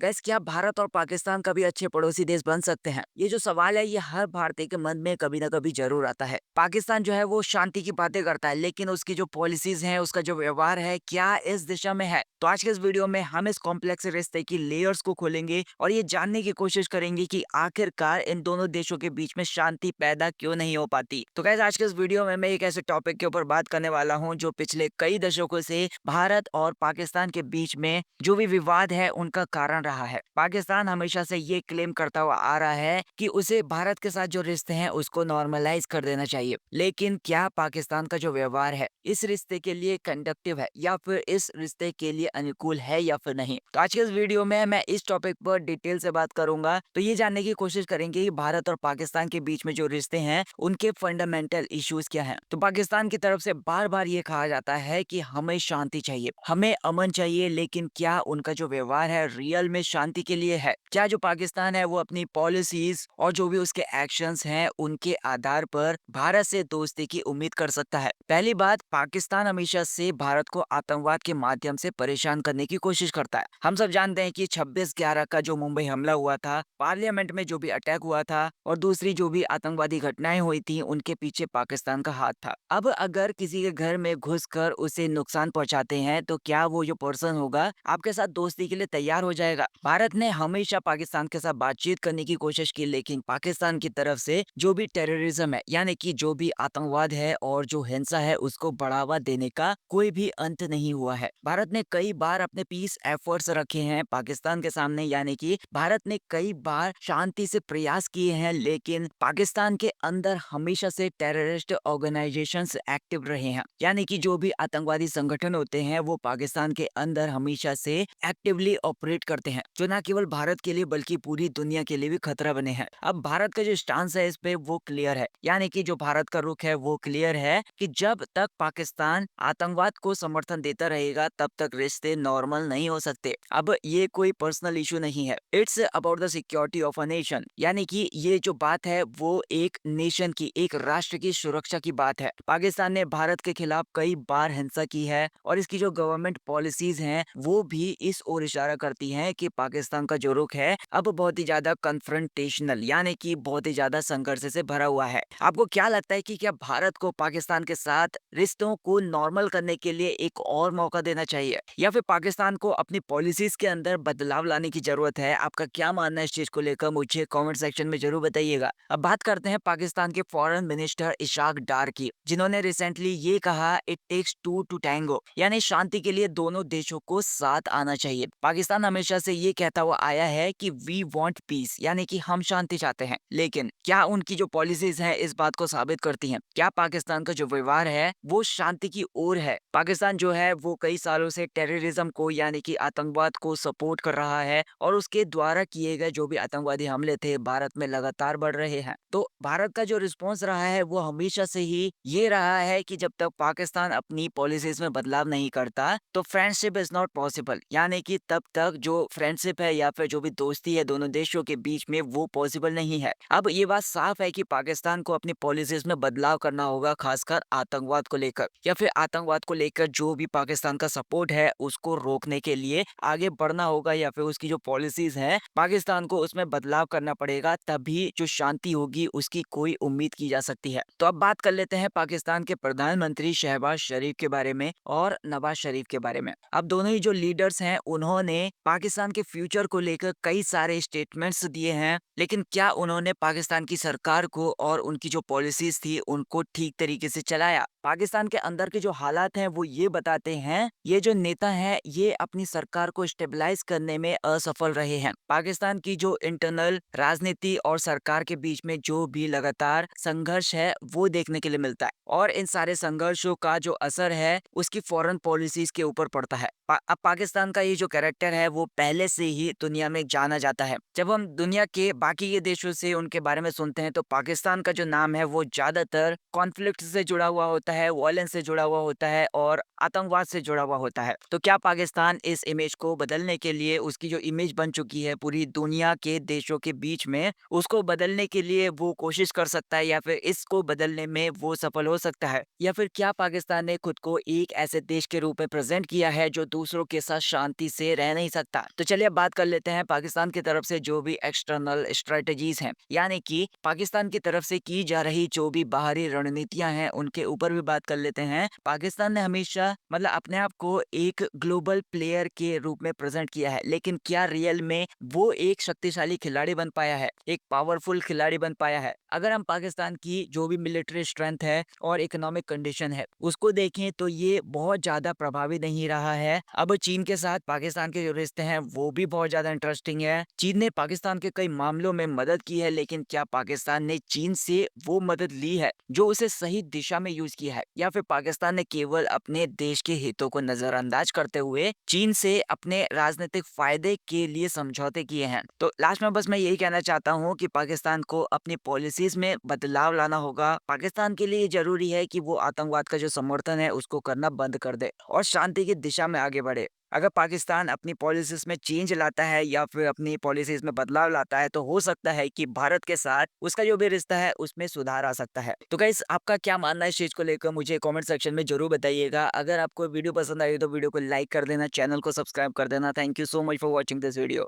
Gas क्या भारत और पाकिस्तान कभी अच्छे पड़ोसी देश बन सकते हैं? ये जो सवाल है ये हर भारतीय के मन में कभी ना कभी जरूर आता है। पाकिस्तान जो है वो शांति की बातें करता है लेकिन उसकी जो पॉलिसीज हैं उसका जो व्यवहार है क्या इस दिशा में है? तो आज के इस वीडियो में हम इस कॉम्प्लेक्स रिश्ते की लेयर्स को खोलेंगे और ये जानने की कोशिश करेंगे कि आखिरकार इन दोनों देशों के बीच में शांति पैदा क्यों नहीं हो पाती। तो गैस आज के इस वीडियो में मैं एक ऐसे टॉपिक के ऊपर बात करने वाला हूँ जो पिछले कई दशकों से भारत और पाकिस्तान के बीच में जो भी विवाद है उनका कारण रहा है। पाकिस्तान हमेशा से ये क्लेम करता हुआ आ रहा है कि उसे भारत के साथ जो रिश्ते हैं उसको नॉर्मलाइज कर देना चाहिए। लेकिन क्या पाकिस्तान का जो व्यवहार है इस रिश्ते के लिए कंडक्टिव है या फिर इस रिश्ते के लिए अनुकूल है या फिर नहीं? तो आज के इस वीडियो में मैं इस टॉपिक पर डिटेल से बात करूंगा। तो ये जानने की कोशिश करेंगे कि भारत और पाकिस्तान के बीच में जो रिश्ते हैं उनके फंडामेंटल इश्यूज क्या हैं। तो पाकिस्तान की तरफ से बार बार ये कहा जाता है कि हमें शांति चाहिए, हमें अमन चाहिए, लेकिन क्या उनका जो व्यवहार है रियल में शांति के लिए है? क्या जो पाकिस्तान है वो अपनी पॉलिसीज और जो भी उसके एक्शंस हैं उनके आधार पर भारत से दोस्ती की उम्मीद कर सकता है? पहली बात, पाकिस्तान हमेशा से भारत को आतंकवाद के माध्यम से परेशान करने की कोशिश करता है। हम सब जानते हैं कि 26/11 का जो मुंबई हमला हुआ था, पार्लियामेंट में जो भी अटैक हुआ था और दूसरी जो भी आतंकवादी घटनाएं हुई थी उनके पीछे पाकिस्तान का हाथ था। अब अगर किसी के घर में घुसकर उसे नुकसान पहुंचाते हैं तो क्या वो जो पर्सन होगा आपके साथ दोस्ती के लिए तैयार हो जाएगा? भारत ने हमेशा पाकिस्तान के साथ बातचीत करने की कोशिश की लेकिन पाकिस्तान की तरफ से जो भी टेररिज्म है यानी कि जो भी आतंकवाद है और जो हिंसा है उसको बढ़ावा देने का कोई भी अंत नहीं हुआ है। भारत ने कई बार अपने पीस एफर्ट्स रखे हैं पाकिस्तान के सामने, यानी कि भारत ने कई बार शांति से प्रयास किए हैं लेकिन पाकिस्तान के अंदर हमेशा से टेररिस्ट ऑर्गेनाइजेशंस एक्टिव रहे हैं। यानी कि जो भी आतंकवादी संगठन होते हैं वो पाकिस्तान के अंदर हमेशा से एक्टिवली ऑपरेट करते हैं, जो न केवल भारत के लिए बल्कि पूरी दुनिया के लिए भी खतरा बने हैं। अब भारत का जो स्टांस है इस पे वो क्लियर है, यानी कि जो भारत का रुख है वो क्लियर है कि जब तक पाकिस्तान आतंकवाद को समर्थन देता रहेगा तब तक रिश्ते नॉर्मल नहीं हो सकते। अब ये कोई पर्सनल इशू नहीं है, it's about the security of a nation. यानी कि ये जो बात है वो एक नेशन की, एक राष्ट्र की सुरक्षा की बात है। पाकिस्तान ने भारत के खिलाफ कई बार हिंसा की है और इसकी जो गवर्नमेंट पॉलिसीज हैं वो भी इस ओर इशारा करती हैं कि पाकिस्तान का जो रुख है अब बहुत ही ज्यादा कन्फ्रंटेशनल यानी कि बहुत ही ज्यादा संघर्ष से भरा हुआ है। आपको क्या लगता है कि क्या भारत को पाकिस्तान के साथ रिश्तों को नॉर्मल करने के लिए एक और मौका देना चाहिए या फिर पाकिस्तान को अपनी पॉलिसीज के अंदर बदलाव लाने की जरूरत है? आपका क्या मानना है इस चीज को लेकर? मुझे कमेंट सेक्शन में जरूर बताइएगा। अब बात करते हैं पाकिस्तान के फॉरेन मिनिस्टर इशाक डार की, जिन्होंने रिसेंटली ये कहा it takes two to tango, यानी शांति के लिए दोनों देशों को साथ आना चाहिए। पाकिस्तान हमेशा से ये कहता हुआ आया है कि वी वांट पीस, यानी कि हम शांति चाहते हैं, लेकिन क्या उनकी जो पॉलिसीज हैं इस बात को साबित करती हैं? क्या पाकिस्तान का जो व्यवहार है वो शांति की ओर है? पाकिस्तान जो है वो कई सालों से टेररिज्म को यानी कि आतंकवाद को सपोर्ट कर रहा है और उसके द्वारा किए गए जो भी आतंकवादी हमले थे भारत में लगातार बढ़ रहे हैं। तो भारत का जो रिस्पॉन्स रहा है वो हमेशा से ही ये रहा है कि जब तक पाकिस्तान अपनी पॉलिसीज में बदलाव नहीं करता तो फ्रेंडशिप इज नॉट पॉसिबल, यानी कि तब तक जो फ्रेंडशिप है या फिर जो भी दोस्ती है दोनों देशों के बीच में वो पॉसिबल नहीं है। अब ये बात साफ है कि पाकिस्तान को अपनी पॉलिसीज में बदलाव करना होगा, खासकर आतंकवाद को लेकर या फिर आतंकवाद को लेकर जो भी पाकिस्तान का सपोर्ट है उसको रोकने के लिए आगे बढ़ना होगा या फिर उसकी जो पॉलिसीज है पाकिस्तान को उसमें बदलाव करना पड़ेगा, तभी जो शांति होगी उसकी कोई उम्मीद की जा सकती है। तो अब बात कर लेते हैं पाकिस्तान के प्रधानमंत्री शहबाज शरीफ के बारे में और नवाज शरीफ के बारे में। अब दोनों ही जो लीडर्स हैं उन्होंने पाकिस्तान के फ्यूचर को लेकर कई सारे स्टेटमेंट्स दिए हैं, लेकिन क्या उन्होंने पाकिस्तान की सरकार को और उनकी जो पॉलिसीज थी उनको ठीक तरीके से चलाया? पाकिस्तान के अंदर के जो हालात हैं वो ये बताते हैं ये जो नेता हैं ये अपनी सरकार को स्टेबलाइज करने में असफल रहे हैं। पाकिस्तान की जो इंटरनल राजनीति और सरकार के बीच में जो भी लगातार संघर्ष है वो देखने के लिए मिलता है और इन सारे संघर्षों का जो असर है उसकी फॉरेन पॉलिसीज के ऊपर पड़ता है। अब पाकिस्तान का ये जो कैरेक्टर है वो पहले से ही दुनिया में जाना जाता है। जब हम दुनिया के बाकी के देशों से उनके बारे में सुनते हैं तो पाकिस्तान का जो नाम है वो ज्यादातर कॉन्फ्लिक्ट से जुड़ा हुआ होता है, वायलेंस से जुड़ा हुआ होता है और आतंकवाद से जुड़ा हुआ होता है। तो क्या पाकिस्तान इस इमेज को बदलने के लिए, उसकी जो इमेज बन चुकी है पूरी दुनिया के देशों के बीच में, उसको बदलने के लिए वो कोशिश कर सकता है या फिर इसको बदलने में वो सफल हो सकता है? या फिर क्या पाकिस्तान ने खुद को एक ऐसे देश के रूप में प्रेजेंट किया है जो दूसरों के साथ शांति से रह नहीं सकता? तो चलिए अब बात कर लेते हैं पाकिस्तान की तरफ से जो भी एक्सटर्नल स्ट्रेटजीज हैं, यानी कि पाकिस्तान की तरफ से की जा रही जो भी बाहरी रणनीतियां हैं उनके ऊपर भी बात कर लेते हैं। पाकिस्तान ने हमेशा मतलब अपने आप को एक ग्लोबल प्लेयर के रूप में प्रेजेंट किया है, लेकिन क्या रियल में वो एक शक्तिशाली खिलाड़ी बन पाया है, एक पावरफुल खिलाड़ी बन पाया है? अगर हम पाकिस्तान की जो भी मिलिट्री स्ट्रेंथ है और इकोनॉमिक कंडीशन है उसको देखें तो ये बहुत ज्यादा प्रभावी नहीं रहा है। अब चीन के साथ पाकिस्तान के जो रिश्ते हैं वो भी बहुत ज्यादा इंटरेस्टिंग है। चीन ने पाकिस्तान के कई मामलों में मदद की है, लेकिन क्या पाकिस्तान ने चीन से वो मदद ली है जो उसे सही दिशा में यूज किया है, या फिर पाकिस्तान ने केवल अपने देश के हितों को नजरअंदाज करते हुए चीन से अपने राजनीतिक फायदे के लिए समझौते किए हैं? तो लास्ट में बस मैं यही कहना चाहता हूँ कि पाकिस्तान को अपनी पॉलिसीज में बदलाव लाना होगा। पाकिस्तान के लिए जरूरी है कि वो आतंकवाद का जो समर्थन है उसको करना बंद कर दे और शांति की दिशा में आगे बढ़े। अगर पाकिस्तान अपनी पॉलिसीज में चेंज लाता है या फिर अपनी पॉलिसीज में बदलाव लाता है तो हो सकता है कि भारत के साथ उसका जो भी रिश्ता है उसमें सुधार आ सकता है। तो गाइस, आपका क्या मानना है इस चीज को लेकर मुझे कमेंट सेक्शन में जरूर बताइएगा। अगर आपको वीडियो पसंद आई तो वीडियो को लाइक कर देना, चैनल को सब्सक्राइब कर देना। Thank you so much for watching this video.